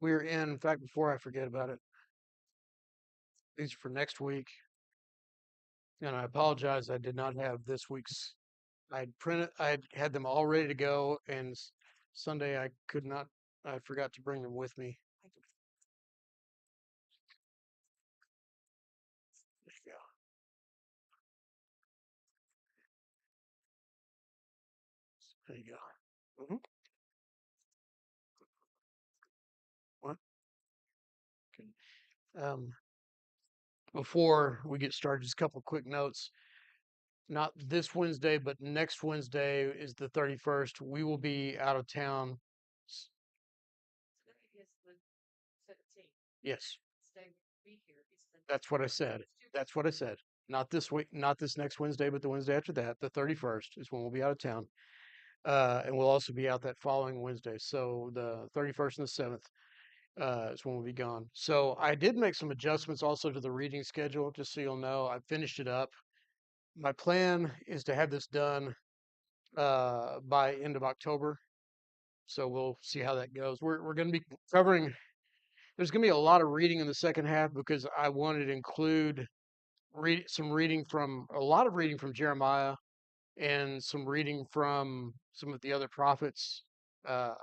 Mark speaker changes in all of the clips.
Speaker 1: We're in fact, before I forget about it, these are for next week. And I apologize, I did not have this week's. I had them all ready to go, and Sunday I could not. I forgot to bring them with me. There you go. There you go. What? Okay. Um, Before we get started, just a couple quick notes. Not this Wednesday, but next Wednesday is the 31st. We will be out of town. S- Yes, that's what I said. That's what I said. Not this week, not this next Wednesday, but the Wednesday after that. The 31st is when we'll be out of town. And we'll also be out that following Wednesday. So the 31st and the 7th is when we'll be gone. So I did make some adjustments also to the reading schedule, just so you'll know. I finished it up. My plan is to have this done by end of October. So we'll see how that goes. We're going to be covering. There's going to be a lot of reading in the second half because I wanted to include some reading from a lot of reading from Jeremiah and some reading from some of the other prophets. Uh,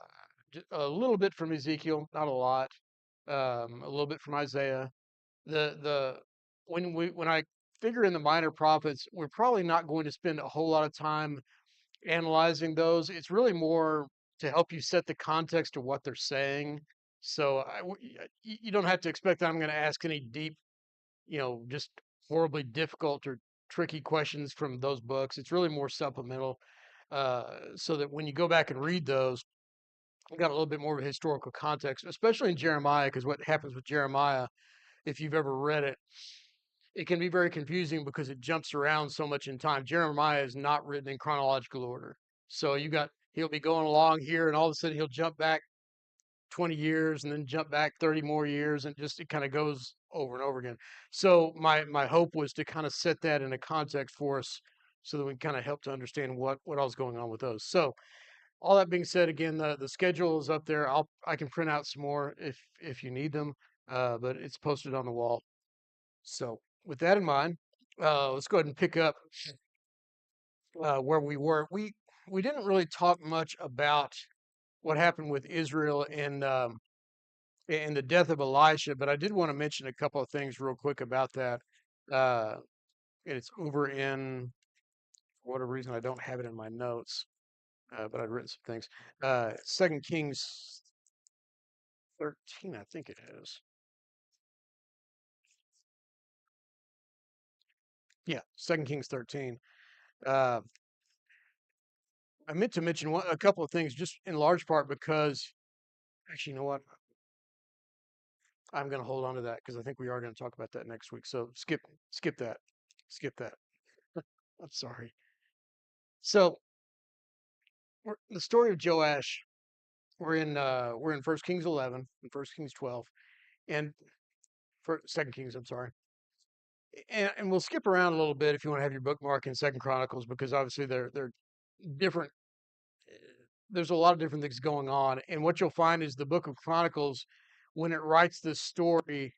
Speaker 1: a little bit from Ezekiel, not a lot. A little bit from Isaiah. The when I figure in the minor prophets, we're probably not going to spend a whole lot of time analyzing those. It's really more to help you set the context of what they're saying. So you don't have to expect that I'm going to ask any deep, just horribly difficult or tricky questions from those books. It's really more supplemental, so that when you go back and read those, you got a little bit more of a historical context, especially in Jeremiah, because what happens with Jeremiah, if you've ever read it, it can be very confusing because it jumps around so much in time. Jeremiah is not written in chronological order. So he'll be going along here and all of a sudden he'll jump back 20 years and then jump back 30 more years and just it kind of goes over and over again. So my hope was to kind of set that in a context for us so that we kind of help to understand what else going on with those. So all that being said, again, the schedule is up there. I can print out some more if you need them, but it's posted on the wall. So with that in mind, let's go ahead and pick up where we were. We didn't really talk much about what happened with Israel and the death of Elisha, but I did want to mention a couple of things real quick about that. Uh, and it's over in, for whatever reason, I don't have it in my notes, but I've written some things. Second Kings 13, I think it is. Yeah, Second Kings 13. Uh, I meant to mention a couple of things, just in large part because, actually, you know what? I'm going to hold on to that because I think we are going to talk about that next week. So skip that, skip that. I'm sorry. So the story of Joash. We're in First Kings 11 and First Kings 12 and for Second Kings. I'm sorry, and we'll skip around a little bit if you want to have your bookmark in Second Chronicles because obviously they're different. There's a lot of different things going on, and what you'll find is the Book of Chronicles, when it writes this story,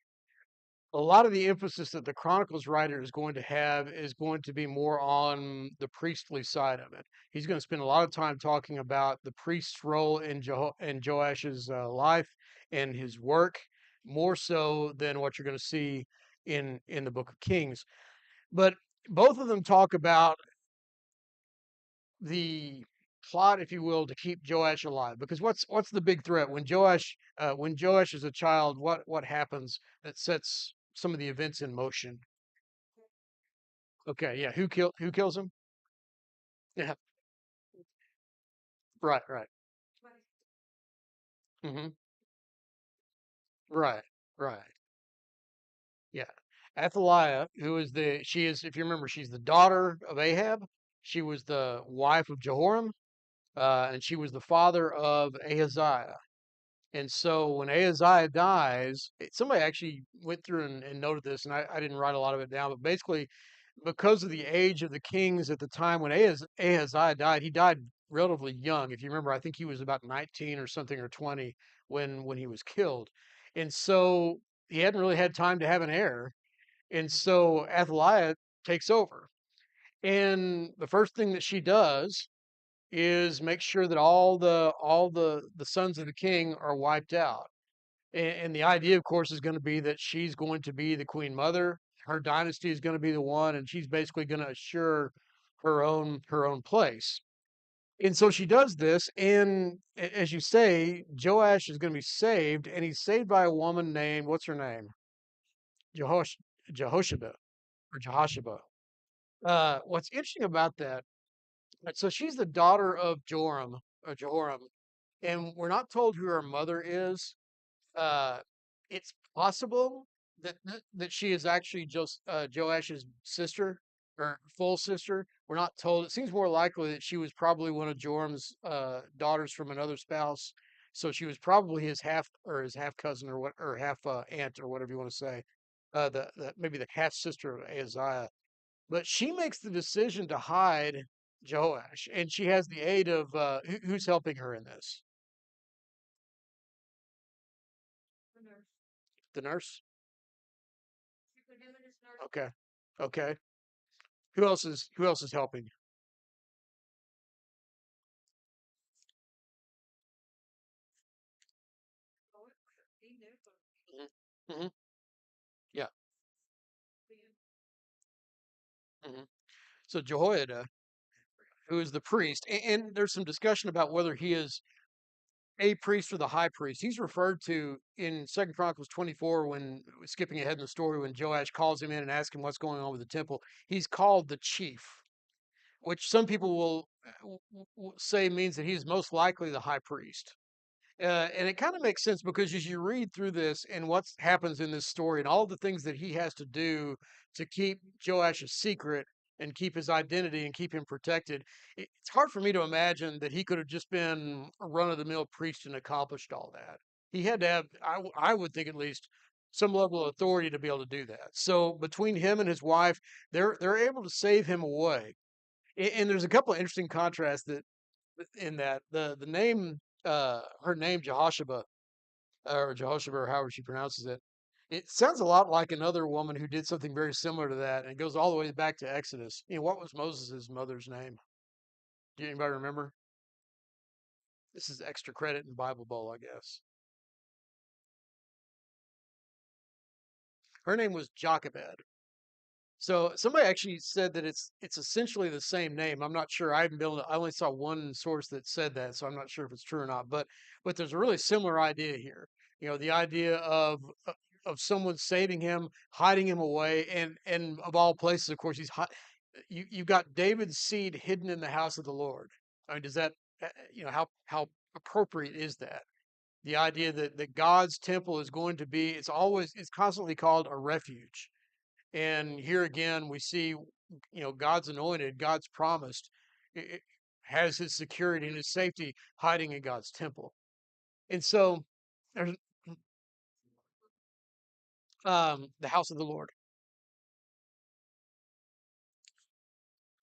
Speaker 1: a lot of the emphasis that the Chronicles writer is going to have is going to be more on the priestly side of it. He's going to spend a lot of time talking about the priest's role in Joash's life and his work, more so than what you're going to see in the Book of Kings. But both of them talk about the plot, if you will, to keep Joash alive. Because what's the big threat when Joash is a child? What happens that sets some of the events in motion? Okay, yeah. Who kills him? Yeah, right. Hmm. Right, right. Yeah. Athaliah, who is she is, if you remember, she's the daughter of Ahab. She was the wife of Jehoram, and she was the father of Ahaziah. And so when Ahaziah dies, somebody actually went through and noted this, and I didn't write a lot of it down, but basically, because of the age of the kings at the time when Ahaziah died, he died relatively young. If you remember, I think he was about 19 or something or 20 when he was killed, and so he hadn't really had time to have an heir, and so Athaliah takes over, and the first thing that she does is make sure that all the sons of the king are wiped out. And the idea, of course, is going to be that she's going to be the queen mother. Her dynasty is going to be the one, and she's basically going to assure her own place. And so she does this, and as you say, Joash is going to be saved, and he's saved by a woman named, what's her name? Jehosh Jehosheba or Jehosheba. What's interesting about that? So she's the daughter of Joram or Jehoram, and we're not told who her mother is. Uh, it's possible that she is actually just Joash's sister or full sister. We're not told. It seems more likely that she was probably one of Joram's daughters from another spouse. So she was probably his half cousin or what or half aunt or whatever you want to say. The maybe the half sister of Ahaziah. But she makes the decision to hide Joash, and she has the aid of who's helping her in this? The nurse. Okay. Okay. Who else is helping? Hmm. Hmm. Yeah. Hmm. So Jehoiada, who is the priest, and there's some discussion about whether he is a priest or the high priest. He's referred to in Second Chronicles 24 when skipping ahead in the story when Joash calls him in and asks him what's going on with the temple. He's called the chief, which some people will say means that he's most likely the high priest. And it kind of makes sense because as you read through this and what happens in this story and all the things that he has to do to keep Joash a secret and keep his identity and keep him protected, it's hard for me to imagine that he could have just been a run of the mill priest and accomplished all that. He had to have, I would think at least, some level of authority to be able to do that. So between him and his wife, they're able to save him away. And there's a couple of interesting contrasts that in that the name her name Jehosheba or Jehosheba or however she pronounces it, it sounds a lot like another woman who did something very similar to that, and it goes all the way back to Exodus. What was Moses' mother's name? Do anybody remember? This is extra credit in Bible Bowl, I guess. Her name was Jochebed. So somebody actually said that it's essentially the same name. I'm not sure. I haven't been able to, I only saw one source that said that, so I'm not sure if it's true or not. But there's a really similar idea here. The idea of someone saving him, hiding him away, and of all places, of course, you've got David's seed hidden in the house of the Lord. I mean, does that how appropriate is that? The idea that God's temple is going to be it's constantly called a refuge, and here again, we see, God's anointed, God's promised, i- has his security and his safety hiding in God's temple. And so there's the house of the Lord.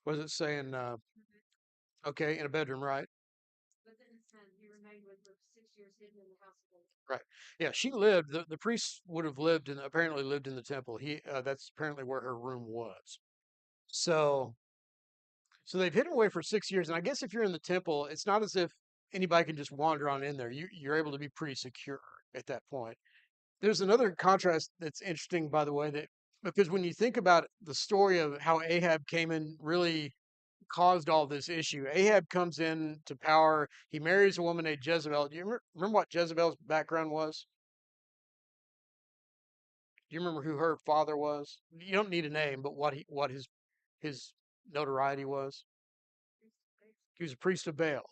Speaker 1: What does it say in, okay, in a bedroom, right? Right. Yeah, she lived, the priest would have apparently lived in the temple. That's apparently where her room was. So, so they've hidden away for 6 years. And I guess if you're in the temple, it's not as if anybody can just wander on in there. You're able to be pretty secure at that point. There's another contrast that's interesting, by the way, that because when you think about the story of how Ahab came in, really caused all this issue. Ahab comes in to power. He marries a woman named Jezebel. Do you remember what Jezebel's background was? Do you remember who her father was? You don't need a name, but what his notoriety was. He was a priest of Baal.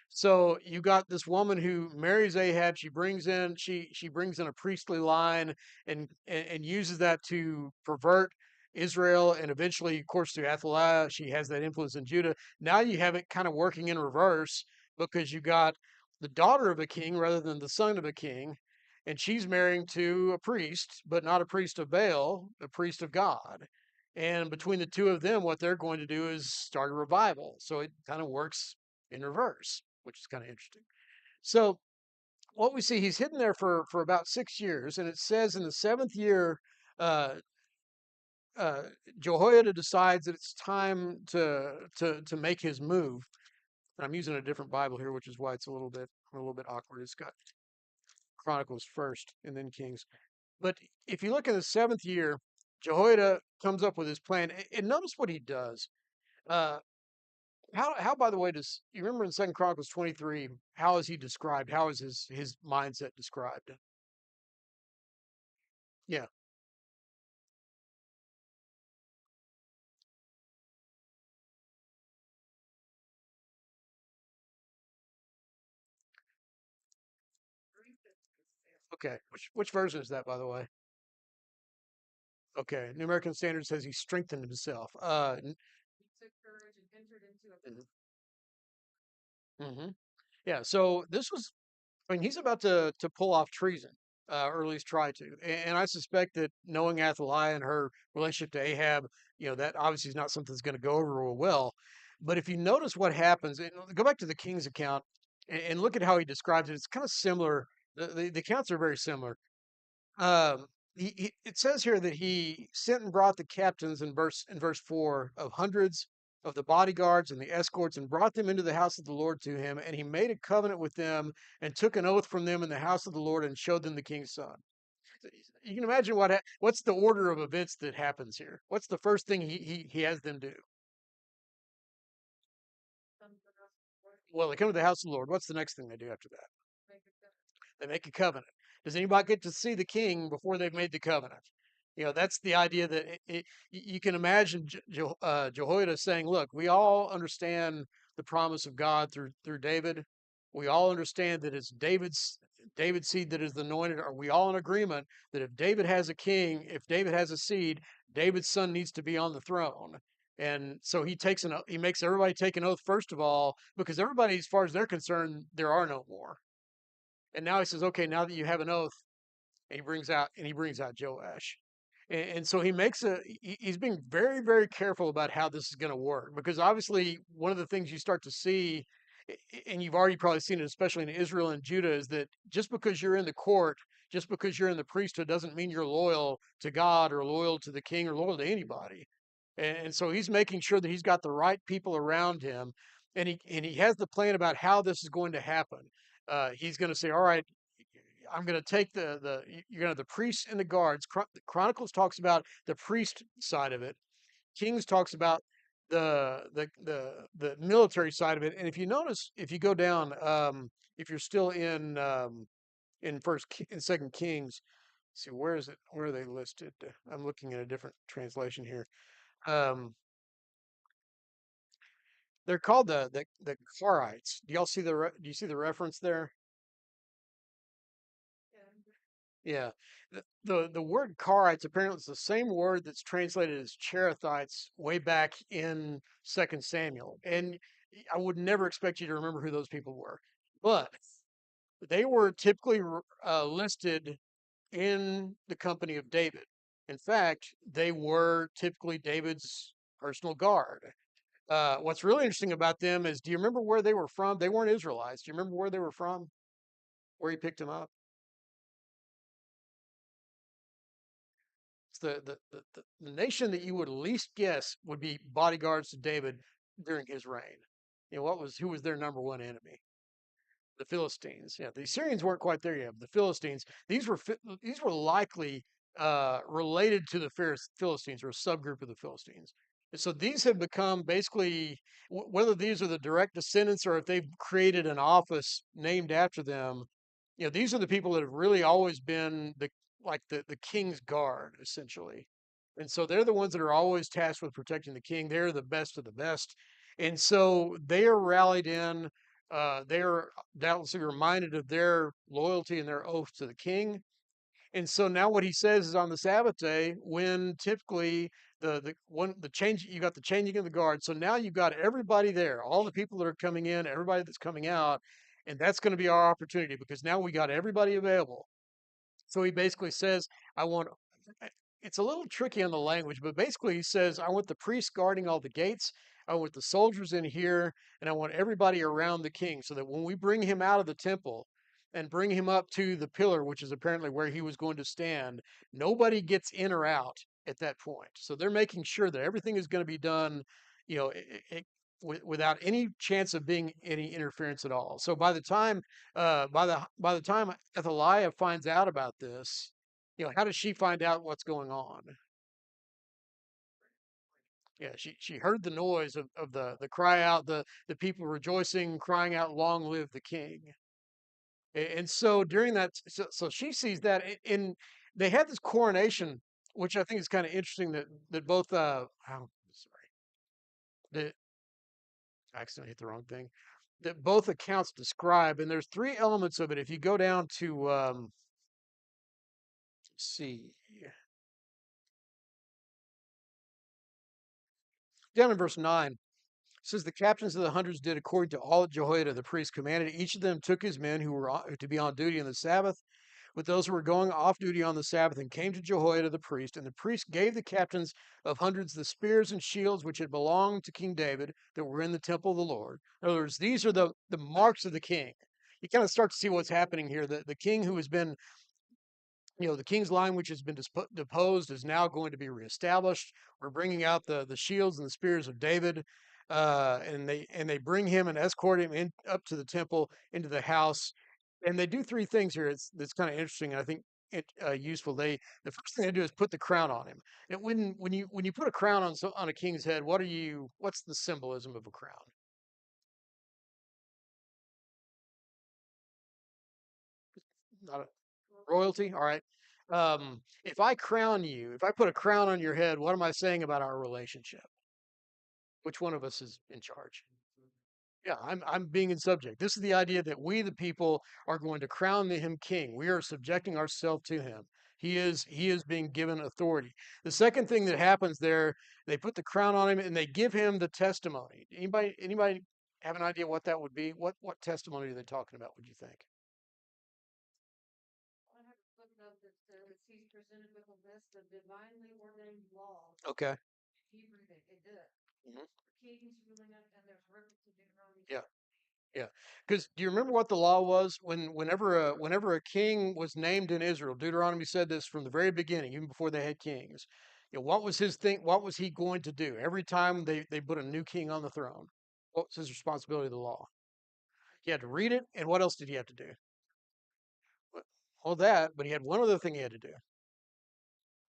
Speaker 1: So you got this woman who marries Ahab. She brings in a priestly line and uses that to pervert Israel, and eventually, of course, through Athaliah, she has that influence in Judah. Now you have it kind of working in reverse because you got the daughter of a king rather than the son of a king, and she's marrying to a priest, but not a priest of Baal, a priest of God. And between the two of them, what they're going to do is start a revival. So it kind of works in reverse, which is kind of interesting. So what we see, he's hidden there for about 6 years, and it says in the seventh year, uh, uh, Jehoiada decides that it's time to make his move. And I'm using a different Bible here, which is why it's a little bit awkward. It's got Chronicles first and then Kings. But if you look in the seventh year, Jehoiada comes up with his plan, and notice what he does. Uh, how by the way does you remember in Second Chronicles 23? How is he described? How is his mindset described? Yeah. Okay. Which version is that, by the way? Okay. New American Standard says he strengthened himself. Hmm. Yeah. So this was, I mean, he's about to pull off treason, or at least try to. And I suspect that knowing Athaliah and her relationship to Ahab, that obviously is not something that's going to go over real well. But if you notice what happens, and go back to the king's account and look at how he describes it. It's kind of similar. The accounts are very similar. It says here that he sent and brought the captains in verse 4 of hundreds of the bodyguards and the escorts and brought them into the house of the Lord to him, and he made a covenant with them and took an oath from them in the house of the Lord and showed them the king's son. You can imagine what's the order of events that happens here. What's the first thing he has them do? Well, they come to the house of the Lord. What's the next thing they do after that? They make a covenant. Does anybody get to see the king before they've made the covenant? That's the idea that you can imagine Jehoiada saying, "Look, we all understand the promise of God through David. We all understand that it's David's seed that is the anointed. Are we all in agreement that if David has a king, if David has a seed, David's son needs to be on the throne?" And so he makes everybody take an oath first of all, because everybody, as far as they're concerned, there are no more. And now he says, okay, now that you have an oath, and he brings out Joash. And so he's being very, very careful about how this is going to work, because obviously one of the things you start to see, and you've already probably seen it, especially in Israel and Judah, is that just because you're in the court, just because you're in the priesthood, doesn't mean you're loyal to God or loyal to the king or loyal to anybody. And so he's making sure that he's got the right people around him, and he has the plan about how this is going to happen. He's going to say, all right, I'm going to take you're going to have the priests and the guards. Chronicles talks about the priest side of it. Kings talks about the military side of it. And if you notice, if you go down, if you're still in Second Kings, see, where is it? Where are they listed? I'm looking at a different translation here. Um, they're called the Karites. Do you see the reference there? Yeah. The word Karites apparently is the same word that's translated as Cherethites way back in Second Samuel. And I would never expect you to remember who those people were. But they were typically listed in the company of David. In fact, they were typically David's personal guard. What's really interesting about them is, do you remember where they were from? They weren't Israelites. Do you remember where they were from? Where he picked them up? It's the nation that you would least guess would be bodyguards to David during his reign. Who was their number one enemy? The Philistines. Yeah, the Assyrians weren't quite there yet. The Philistines. These were likely related to the Philistines, or a subgroup of the Philistines. And so these have become basically, whether these are the direct descendants or if they've created an office named after them. These are the people that have really always been the king's guard, essentially. And so they're the ones that are always tasked with protecting the king. They're the best of the best. And so they are rallied in. They're doubtlessly reminded of their loyalty and their oath to the king. And so now what he says is, on the Sabbath day, when typically the change, you got the changing of the guard. So now you've got everybody there, all the people that are coming in, everybody that's coming out, and that's going to be our opportunity, because now we got everybody available. So he basically says, I want, it's a little tricky on the language, but basically he says, I want the priests guarding all the gates. I want the soldiers in here, and I want everybody around the king, so that when we bring him out of the temple, and bring him up to the pillar, which is apparently where he was going to stand. Nobody gets in or out at that point. So they're making sure that everything is going to be done, you know, without any chance of being any interference at all. So by the time Athaliah finds out about this, how does she find out what's going on? Yeah, she heard the noise of the cry out, the people rejoicing, crying out, "Long live the king!" And so during that, so she sees that in they had this coronation, which I think is kind of interesting that both oh, sorry, that I accidentally hit the wrong thing. That both accounts describe, and there's three elements of it. If you go down to let's see, down in verse 9, it says the captains of the hundreds did according to all that Jehoiada the priest commanded. Each of them took his men who were to be on duty on the Sabbath with those who were going off duty on the Sabbath, and came to Jehoiada the priest. And the priest gave the captains of hundreds the spears and shields which had belonged to King David that were in the temple of the Lord. In other words, these are the marks of the king. You kind of start to see what's happening here. The king who has been, the king's line which has been deposed is now going to be reestablished. We're bringing out the shields and the spears of David, and they bring him and escort him in up to the temple into the house, and they do three things here. It's kind of interesting, and I think useful. The first thing they do is put the crown on him. And when you put a crown on a king's head, what's the symbolism of a crown? Not a royalty. All right. If I put a crown on your head, what am I saying about our relationship? Which one of us is in charge? Yeah, I'm being in subject. This is the idea that we, the people, are going to crown him king. We are subjecting ourselves to him. He is being given authority. The second thing that happens there, they put the crown on him and they give him the testimony. Anybody have an idea what that would be? What testimony are they talking about, would you think? Okay. Mhm. Yeah. Yeah, because do you remember what the law was whenever a king was named in Israel? Deuteronomy said this from the very beginning, even before they had kings. What was his thing? What was he going to do every time they put a new king on the throne? What was his responsibility of the law? He had to read it, and what else did he have to do? All that, but he had one other thing he had to do.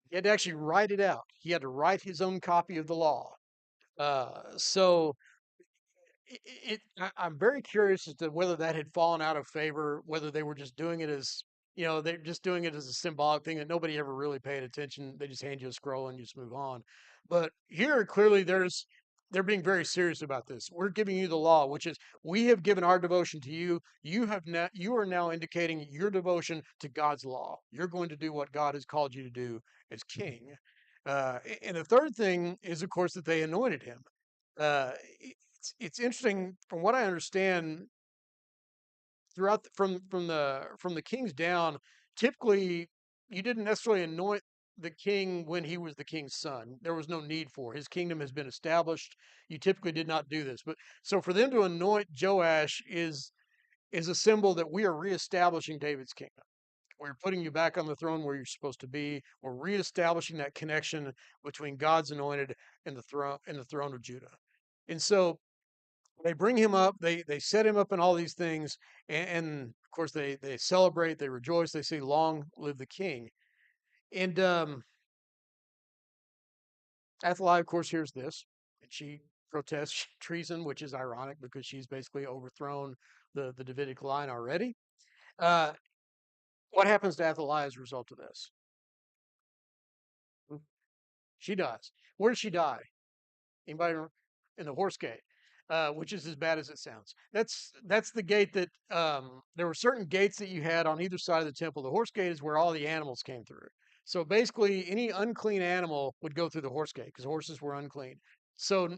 Speaker 1: He had to actually write it out. He had to write his own copy of the law. So I'm very curious as to whether that had fallen out of favor, whether they were just doing it as, they're just doing it as a symbolic thing that nobody ever really paid attention. They just hand you a scroll and you just move on. But here, clearly, they're being very serious about this. We're giving you the law, which is we have given our devotion to you. You are now indicating your devotion to God's law. You're going to do what God has called you to do as king. And the third thing is, of course, that they anointed him. Uh, it's interesting from what I understand throughout from the kings down. Typically, you didn't necessarily anoint the king when he was the king's son. There was no need for it. His kingdom has been established. You typically did not do this, but so for them to anoint Joash is a symbol that we are reestablishing David's kingdom. We're putting you back on the throne where you're supposed to be. We're reestablishing that connection between God's anointed and the throne of Judah. And so they bring him up, they set him up in all these things, and of course they celebrate, they rejoice, they say, "Long live the king." And Athaliah, of course, hears this, and she protests treason, which is ironic because she's basically overthrown the Davidic line already. Uh, what happens to Athaliah as a result of this? She dies. Where does she die? Anybody in the horse gate, which is as bad as it sounds. That's the gate that there were certain gates that you had on either side of the temple. The horse gate is where all the animals came through. So basically, any unclean animal would go through the horse gate because horses were unclean. So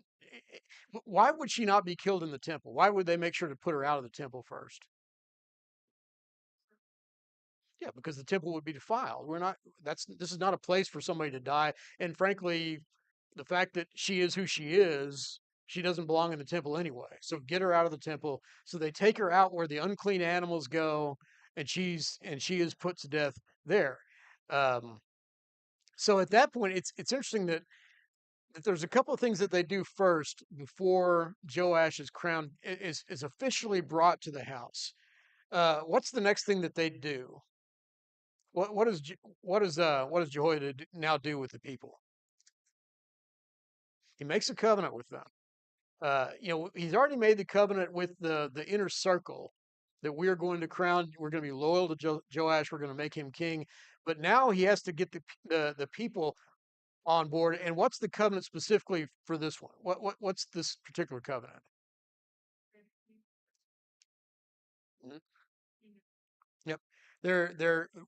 Speaker 1: why would she not be killed in the temple? Why would they make sure to put her out of the temple first? Yeah, because the temple would be defiled. We're not this is not a place for somebody to die. And frankly, the fact that she is who she is, she doesn't belong in the temple anyway. So get her out of the temple. So they take her out where the unclean animals go, and she is put to death there. Um, so at that point, it's interesting that there's a couple of things that they do first before Joash is crowned is officially brought to the house. What's the next thing that they do? What does Jehoiada now do with the people? He makes a covenant with them. He's already made the covenant with the inner circle that we're going to crown. We're going to be loyal to Joash. We're going to make him king. But now he has to get the people on board. And what's the covenant specifically for this one? What's this particular covenant? Mhm. Yep.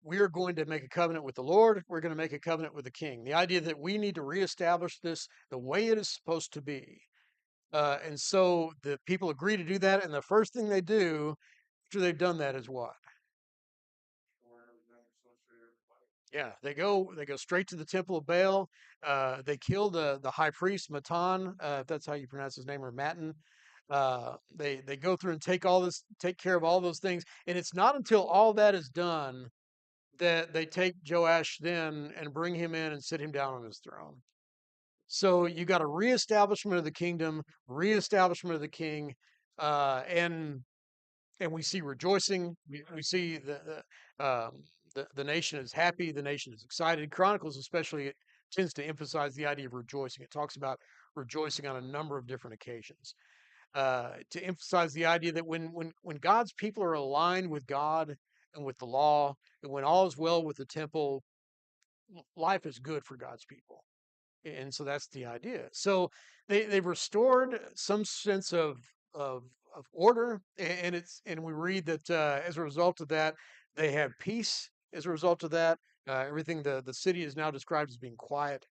Speaker 1: We're going to make a covenant with the Lord. We're going to make a covenant with the king. The idea that we need to reestablish this the way it is supposed to be. And so the people agree to do that. And the first thing they do after they've done that is what? Yeah, they go straight to the temple of Baal. They kill the high priest Matan, if that's how you pronounce his name, or Matan. They go through and take care of all those things, and it's not until all that is done that they take Joash then and bring him in and sit him down on his throne. So you got a reestablishment of the kingdom, reestablishment of the king, and we see rejoicing. We see the nation is happy. The nation is excited. Chronicles especially it tends to emphasize the idea of rejoicing. It talks about rejoicing on a number of different occasions to emphasize the idea that when God's people are aligned with God and with the law, and when all is well with the temple, life is good for God's people. And so that's the idea. So they've restored some sense of of order, and we read that as a result of that, they have peace. As a result of that, everything the city is now described as being quiet,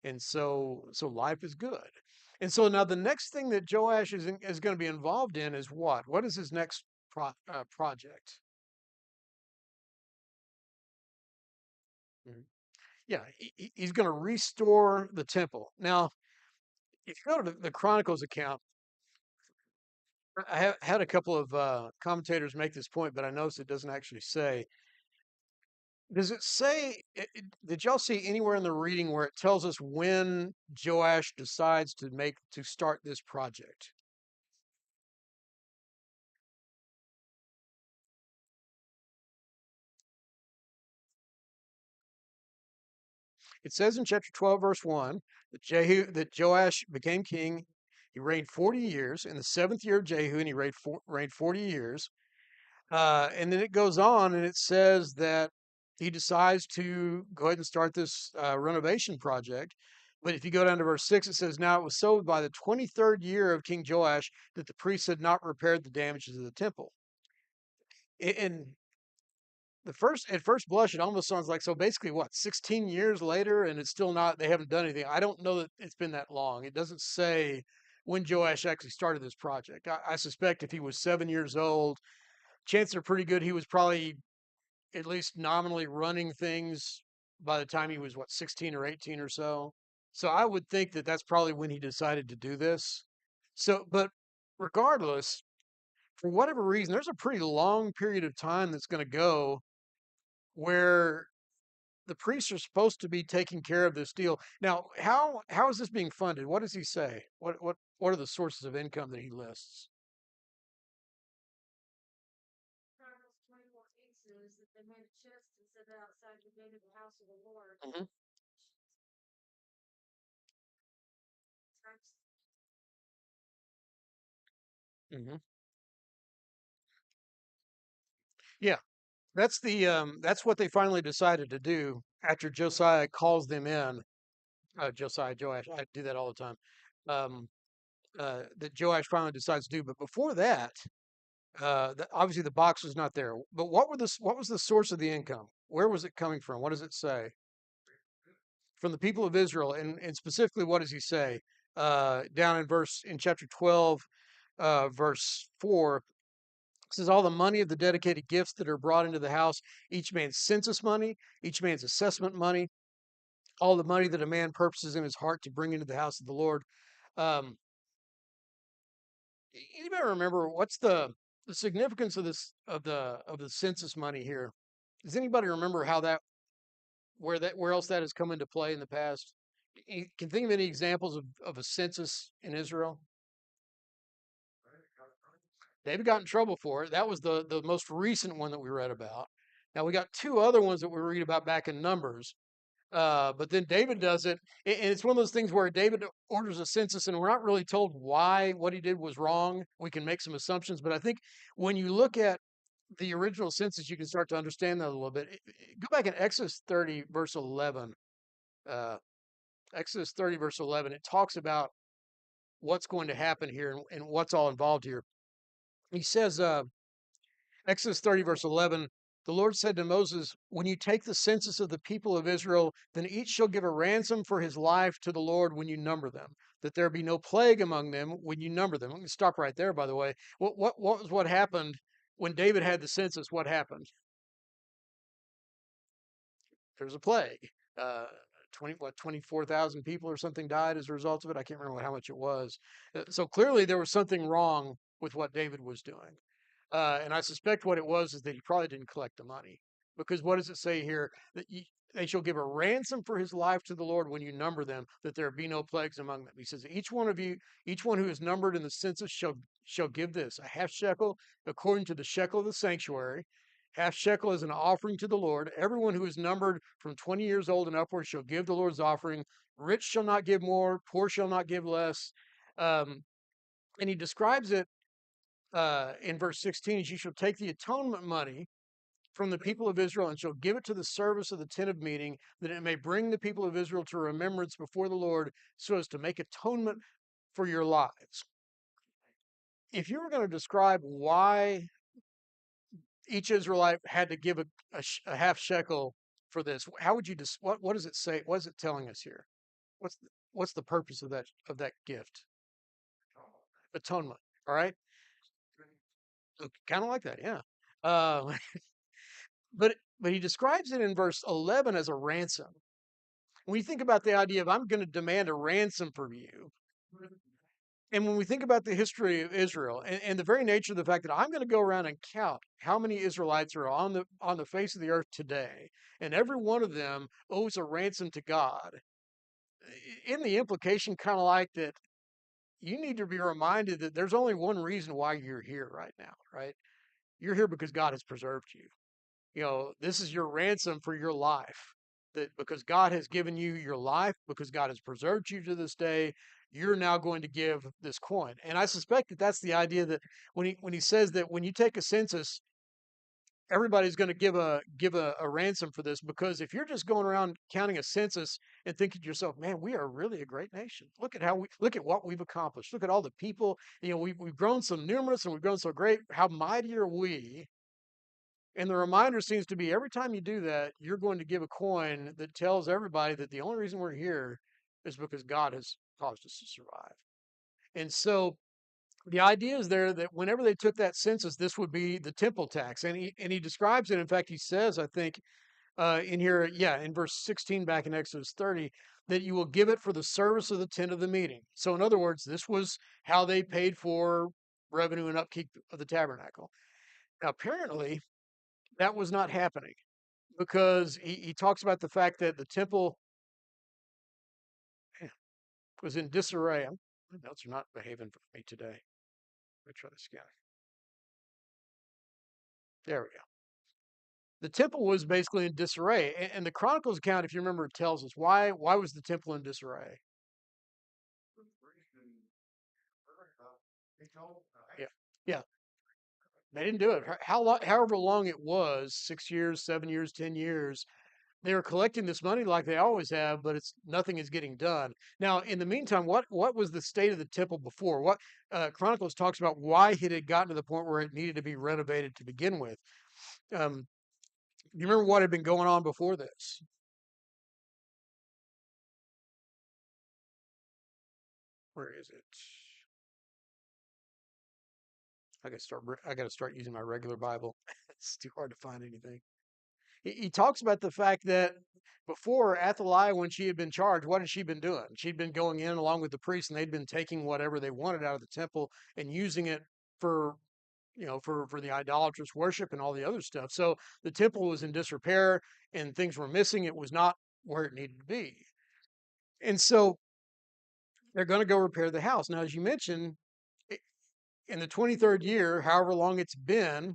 Speaker 1: and so life is good. And so now the next thing that Joash is going to be involved in is what? What is his next project? Mhm. Yeah, he's going to restore the temple. Now, if you go to the Chronicles account, had a couple of commentators make this point, but I noticed it doesn't actually say. Does it say? Did y'all see anywhere in the reading where it tells us when Joash decides to start this project? It says in chapter 12, verse 1, that Joash became king. He reigned 40 years. In the seventh year of Jehu, and he reigned 40 years. And then it goes on and it says that he decides to go ahead and start this renovation project. But if you go down to verse 6, it says, now it was so by the 23rd year of King Joash that the priests had not repaired the damages of the temple. And at first blush, it almost sounds like, so basically what, 16 years later, and it's still not, they haven't done anything. I don't know that it's been that long. It doesn't say when Joash actually started this project. I suspect if he was 7 years old, chances are pretty good he was probably at least nominally running things by the time he was, what, 16 or 18 or so. So I would think that that's probably when he decided to do this. So, but regardless, for whatever reason, there's a pretty long period of time that's going to go where the priests are supposed to be taking care of this deal. Now, how is this being funded? What does he say? What are the sources of income that he lists? Hmm. Hmm. Yeah, that's what they finally decided to do after Josiah calls them in. Josiah, Joash, I do that all the time. Um, that Joash finally decides to do, but before that, obviously the box was not there. But what was the source of the income? Where was it coming from? What does it say? From the people of Israel, and specifically, what does he say? Down in chapter 12, verse 4, it says, all the money of the dedicated gifts that are brought into the house, each man's census money, each man's assessment money, all the money that a man purposes in his heart to bring into the house of the Lord. Um, Anybody remember the significance of this of the census money here. Does anybody remember how that where else that has come into play in the past? You can think of any examples of a census in Israel? David got in trouble for it. That was the most recent one that we read about. Now we got two other ones that we read about back in Numbers. But then David does it, and it's one of those things where David orders a census, and we're not really told why what he did was wrong. We can make some assumptions, but I think when you look at the original census, you can start to understand that a little bit. Go back in Exodus 30, verse 11. Uh, Exodus 30, verse 11, it talks about what's going to happen here and what's all involved here. He says, Exodus 30, verse 11, the Lord said to Moses, when you take the census of the people of Israel, then each shall give a ransom for his life to the Lord when you number them, that there be no plague among them when you number them. Let me stop right there, by the way. What happened when David had the census? What happened? There's a plague. Uh, 24,000 people or something died as a result of it. I can't remember how much it was. So clearly there was something wrong with what David was doing. And I suspect what it was is that he probably didn't collect the money. Because what does it say here? That they shall give a ransom for his life to the Lord when you number them, that there be no plagues among them. He says, each one of you, each one who is numbered in the census shall give this, a half shekel according to the shekel of the sanctuary. Half shekel is an offering to the Lord. Everyone who is numbered from 20 years old and upward shall give the Lord's offering. Rich shall not give more, poor shall not give less. Um, and he describes it in verse 16 as you shall take the atonement money from the people of Israel and shall give it to the service of the tent of meeting, that it may bring the people of Israel to remembrance before the Lord, so as to make atonement for your lives. If you were going to describe why each Israelite had to give a half shekel for this, how would you what does it say? What is it telling us here? What's the purpose of that gift? Atonement. All right, kind of like that, yeah. Uh, but he describes it in verse 11 as a ransom. When you think about the idea of I'm going to demand a ransom from you, and when we think about the history of Israel and the very nature of the fact that I'm going to go around and count how many Israelites are on the face of the earth today, and every one of them owes a ransom to God, in the implication kind of like that you need to be reminded that there's only one reason why you're here right now, right? You're here because God has preserved you. You know, this is your ransom for your life. That because God has given you your life, because God has preserved you to this day, you're now going to give this coin. And I suspect that that's the idea that when he says that when you take a census, everybody's going to give a ransom for this, because if you're just going around counting a census and thinking to yourself, man, we are really a great nation. Look at what we've accomplished. Look at all the people. You know, we've grown so numerous and we've grown so great. How mighty are we? And the reminder seems to be every time you do that, you're going to give a coin that tells everybody that the only reason we're here is because God has caused us to survive. And so the idea is there that whenever they took that census, this would be the temple tax. And he describes it. In fact, he says, I think in here, yeah, in verse 16 back in Exodus 30, that you will give it for the service of the tent of the meeting. So in other words, this was how they paid for revenue and upkeep of the tabernacle. Now, apparently, that was not happening, because he talks about the fact that the temple was in disarray. My notes are not behaving for me today. Let me try this again. There we go. The temple was basically in disarray, and the Chronicles account, if you remember, tells us why was the temple in disarray. Yeah, yeah, they didn't do it. However long it was, 6 years, 7 years, 10 years, they were collecting this money like they always have, but it's nothing is getting done. Now, in the meantime, what was the state of the temple before? What Chronicles talks about why it had gotten to the point where it needed to be renovated to begin with. Um, you remember what had been going on before this? Where is it? I got to start using my regular Bible. It's too hard to find anything. He talks about the fact that before Athaliah, when she had been charged, what had she been doing? She'd been going in along with the priests, and they'd been taking whatever they wanted out of the temple and using it for for the idolatrous worship and all the other stuff. So the temple was in disrepair and things were missing. It was not where it needed to be. And so they're going to go repair the house. Now, as you mentioned, in the 23rd year, however long it's been,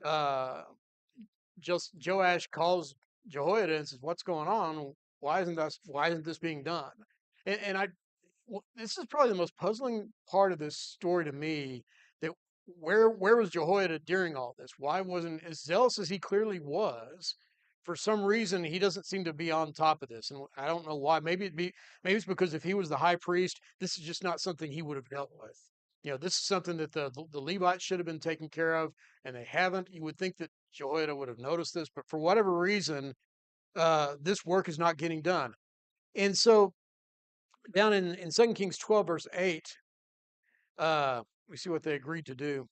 Speaker 1: uh, just Joash calls Jehoiada and says, "What's going on? Why isn't this being done?" And this is probably the most puzzling part of this story to me. That where was Jehoiada during all this? Why wasn't as zealous as he clearly was? For some reason, he doesn't seem to be on top of this, and I don't know why. Maybe it's because if he was the high priest, this is just not something he would have dealt with. This is something that the Levites should have been taken care of, and they haven't. You would think that Jehoiada would have noticed this, but for whatever reason, this work is not getting done. And so down in 2 Kings 12, verse 8, we see what they agreed to do.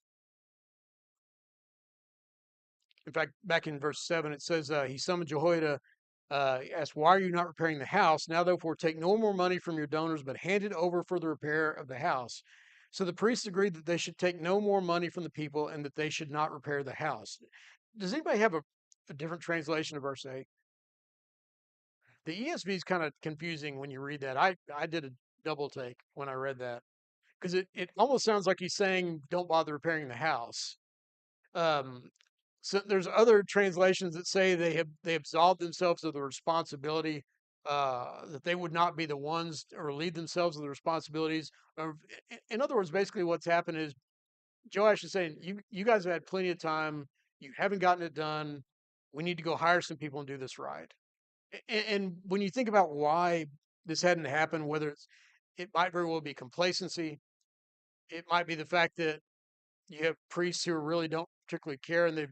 Speaker 1: In fact, back in verse 7, it says, he summoned Jehoiada, asked, "Why are you not repairing the house? Now, therefore, take no more money from your donors, but hand it over for the repair of the house." So the priests agreed that they should take no more money from the people and that they should not repair the house. Does anybody have a different translation of verse 8? The ESV is kind of confusing when you read that. I did a double take when I read that because it almost sounds like he's saying, "Don't bother repairing the house." Um, so there's other translations that say they absolved themselves of the responsibility, that they would not be the ones or relieve themselves of the responsibilities. Or, in other words, basically what's happened is Joash is saying, you guys have had plenty of time. You haven't gotten it done. We need to go hire some people and do this right. And when you think about why this hadn't happened, it might very well be complacency. It might be the fact that you have priests who really don't particularly care, and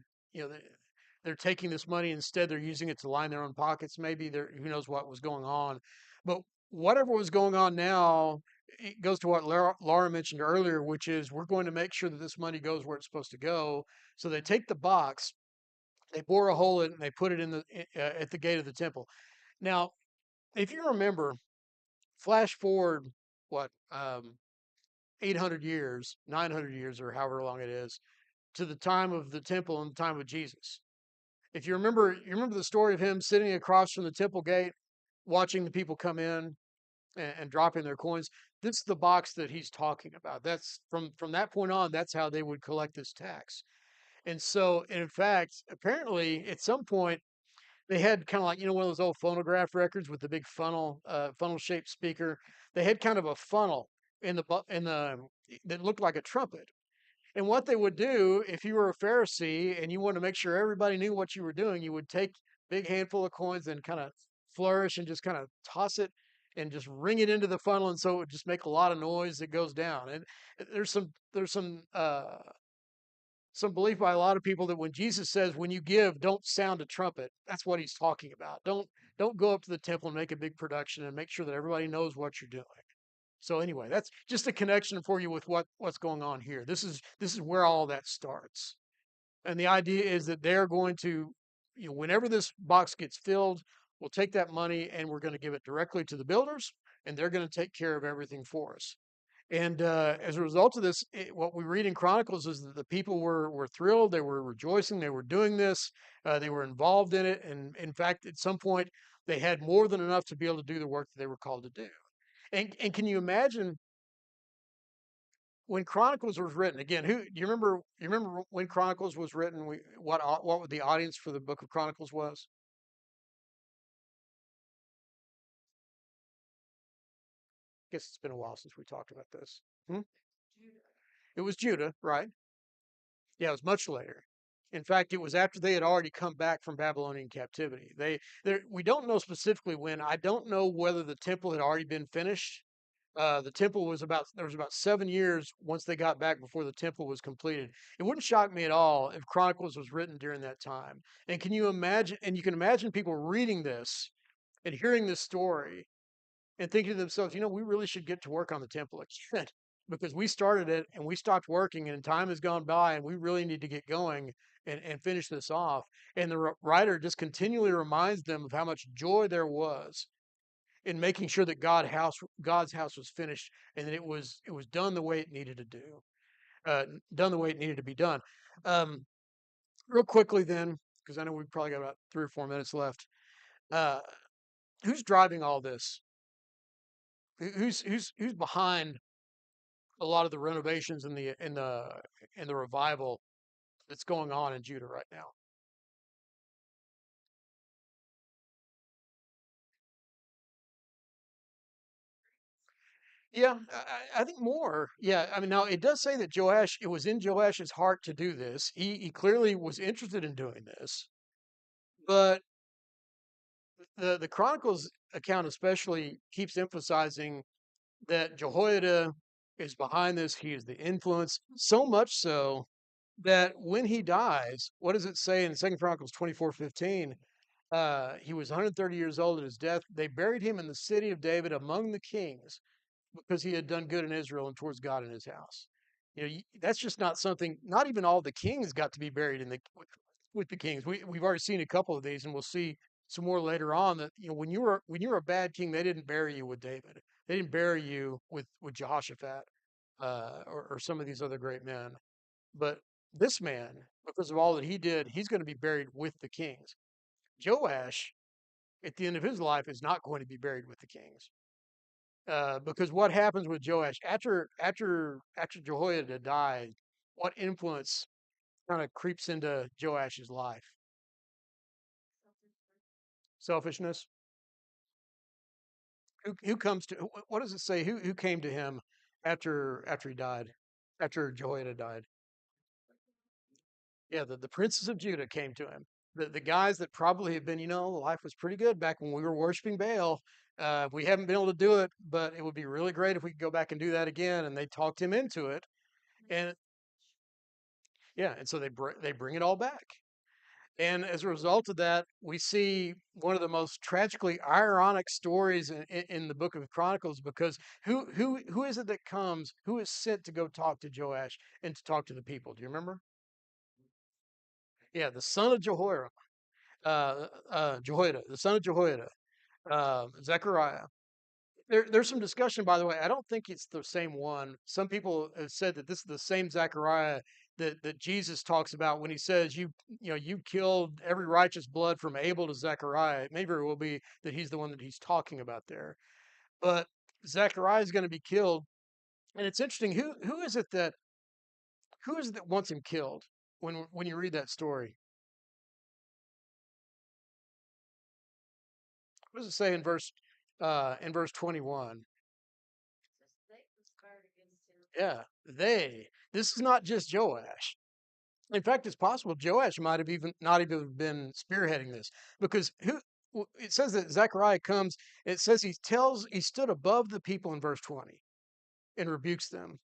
Speaker 1: they're taking this money instead. They're using it to line their own pockets. Maybe who knows what was going on, but whatever was going on now, it goes to what Laura mentioned earlier, which is we're going to make sure that this money goes where it's supposed to go. So they take the box, they bore a hole in it, and they put it at the gate of the temple. Now, if you remember, flash forward what 800 years, 900 years, or however long it is, to the time of the temple and the time of Jesus. If you remember the story of him sitting across from the temple gate, watching the people come in and dropping their coins. This is the box that he's talking about. That's from that point on. That's how they would collect this tax. And so, in fact, apparently, at some point, they had kind of like one of those old phonograph records with the big funnel shaped speaker. They had kind of a funnel in the that looked like a trumpet. And what they would do, if you were a Pharisee and you wanted to make sure everybody knew what you were doing, you would take a big handful of coins and kind of flourish and just kind of toss it and just ring it into the funnel, and so it would just make a lot of noise that goes down. And there's some belief by a lot of people that when Jesus says, "When you give, don't sound a trumpet," that's what he's talking about. Don't go up to the temple and make a big production and make sure that everybody knows what you're doing. So anyway, that's just a connection for you with what's going on here. This is where all that starts. And the idea is that they're going to, whenever this box gets filled, we'll take that money and we're going to give it directly to the builders, and they're going to take care of everything for us. And as a result of this, what we read in Chronicles is that the people were thrilled, they were rejoicing, they were doing this, they were involved in it, and in fact, at some point, they had more than enough to be able to do the work that they were called to do. And can you imagine when Chronicles was written? Again, who do you remember when Chronicles was written? What the audience for the book of Chronicles was? I guess it's been a while since we talked about this. Hmm? It was Judah, right? Yeah, it was much later. In fact, it was after they had already come back from Babylonian captivity. We don't know specifically when. I don't know whether the temple had already been finished. The temple there was about 7 years once they got back before the temple was completed. It wouldn't shock me at all if Chronicles was written during that time. And you can imagine people reading this and hearing this story and thinking to themselves, we really should get to work on the temple again because we started it and we stopped working and time has gone by and we really need to get going and finish this off. And the writer just continually reminds them of how much joy there was in making sure that God's house was finished and that it was done the way it needed to do. done the way it needed to be done. Um, Real quickly, then, because I know we've probably got about 3 or 4 minutes left. Uh, who's driving all this? Who's behind a lot of the renovations and the revival that's going on in Judah right now? Yeah, I think more. Yeah, I mean, now it does say that Joash, it was in Joash's heart to do this. He clearly was interested in doing this, but the Chronicles account especially keeps emphasizing that Jehoiada is behind this. He is the influence, so much so that when he dies, what does it say in Second Chronicles 24:15? He was 130 years old at his death. They buried him in the city of David among the kings because he had done good in Israel and towards God in his house. That's just not something. Not even all the kings got to be buried with the kings. We've already seen a couple of these, and we'll see some more later on. That when you were a bad king, they didn't bury you with David. They didn't bury you with Jehoshaphat or some of these other great men. But this man, because of all that he did, he's going to be buried with the kings. Joash, at the end of his life, is not going to be buried with the kings. Because what happens with Joash after Jehoiada died, what influence kind of creeps into Joash's life? Selfishness. Who comes to? What does it say? Who came to him after he died? After Jehoiada died? Yeah, the princes of Judah came to him. The guys that probably have been, life was pretty good back when we were worshiping Baal. We haven't been able to do it, but it would be really great if we could go back and do that again. And they talked him into it. And yeah, and so they bring it all back. And as a result of that, we see one of the most tragically ironic stories in the book of Chronicles, because who is it that comes? Who is sent to go talk to Joash and to talk to the people? Do you remember? Yeah, the son of Jehoiada, Jehoiada, the son of Jehoiada, Zechariah. There's some discussion, by the way. I don't think it's the same one. Some people have said that this is the same Zechariah that Jesus talks about when he says, you killed every righteous blood from Abel to Zechariah. Maybe it will be that he's the one that he's talking about there. But Zechariah is going to be killed, and it's interesting. Who is it that wants him killed? When you read that story, what does it say in verse 21? Yeah, they. This is not just Joash. In fact, it's possible Joash might have even not even been spearheading this, because it says that Zechariah comes. It says he stood above the people in verse 20 and rebukes them,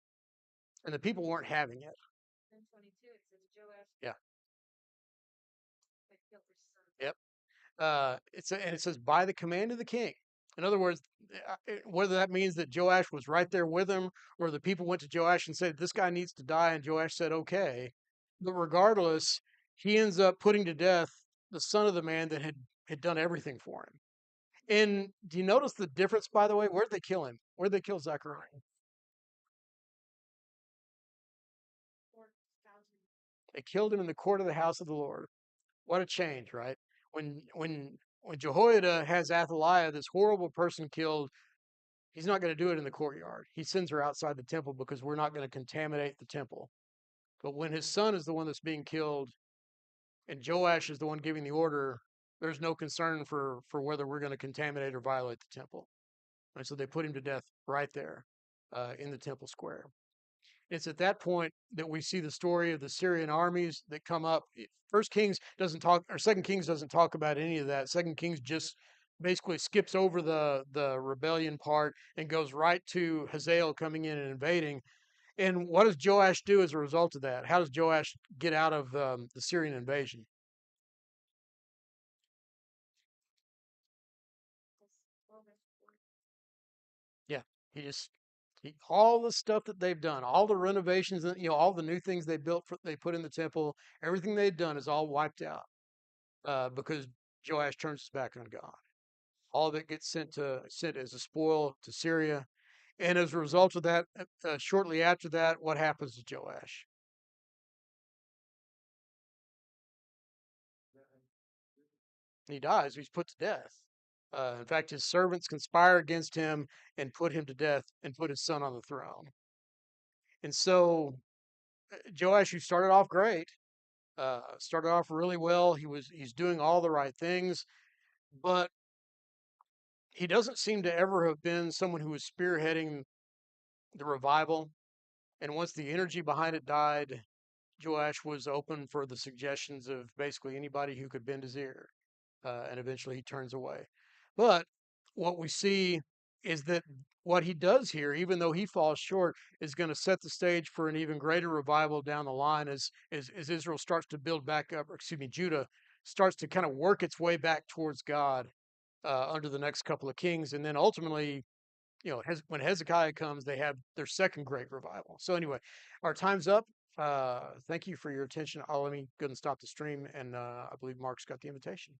Speaker 1: and the people weren't having it. Yeah. Yep. And it says by the command of the king. In other words, whether that means that Joash was right there with him, or the people went to Joash and said, "This guy needs to die," and Joash said, "Okay." But regardless, he ends up putting to death the son of the man that had done everything for him. And do you notice the difference, by the way? Where'd they kill him? Where'd they kill Zechariah? They killed him in the court of the house of the Lord. What a change, right? When Jehoiada has Athaliah, this horrible person, killed, he's not going to do it in the courtyard. He sends her outside the temple because we're not going to contaminate the temple. But when his son is the one that's being killed and Joash is the one giving the order, there's no concern for whether we're going to contaminate or violate the temple. And so they put him to death right there in the temple square. It's at that point that we see the story of the Syrian armies that come up. First Kings doesn't talk, or Second Kings doesn't talk about any of that. Second Kings just basically skips over the rebellion part and goes right to Hazael coming in and invading. And what does Joash do as a result of that? How does Joash get out of the Syrian invasion? Yeah, he just all the stuff that they've done, all the renovations, and all the new things they put in the temple, everything they've done is all wiped out because Joash turns his back on God. All of it gets sent as a spoil to Syria, And as a result of that, shortly after that, what happens to Joash? He dies. He's put to death. In fact, his servants conspire against him and put him to death and put his son on the throne. And so Joash, who started off great, started off really well. He's doing all the right things, but he doesn't seem to ever have been someone who was spearheading the revival. And once the energy behind it died, Joash was open for the suggestions of basically anybody who could bend his ear, and eventually he turns away. But what we see is that what he does here, even though he falls short, is going to set the stage for an even greater revival down the line as Israel starts to build back up, or excuse me, Judah starts to kind of work its way back towards God under the next couple of kings, and then ultimately, when Hezekiah comes, they have their second great revival. So anyway, our time's up. Thank you for your attention. Let me go and stop the stream, and I believe Mark's got the invitation.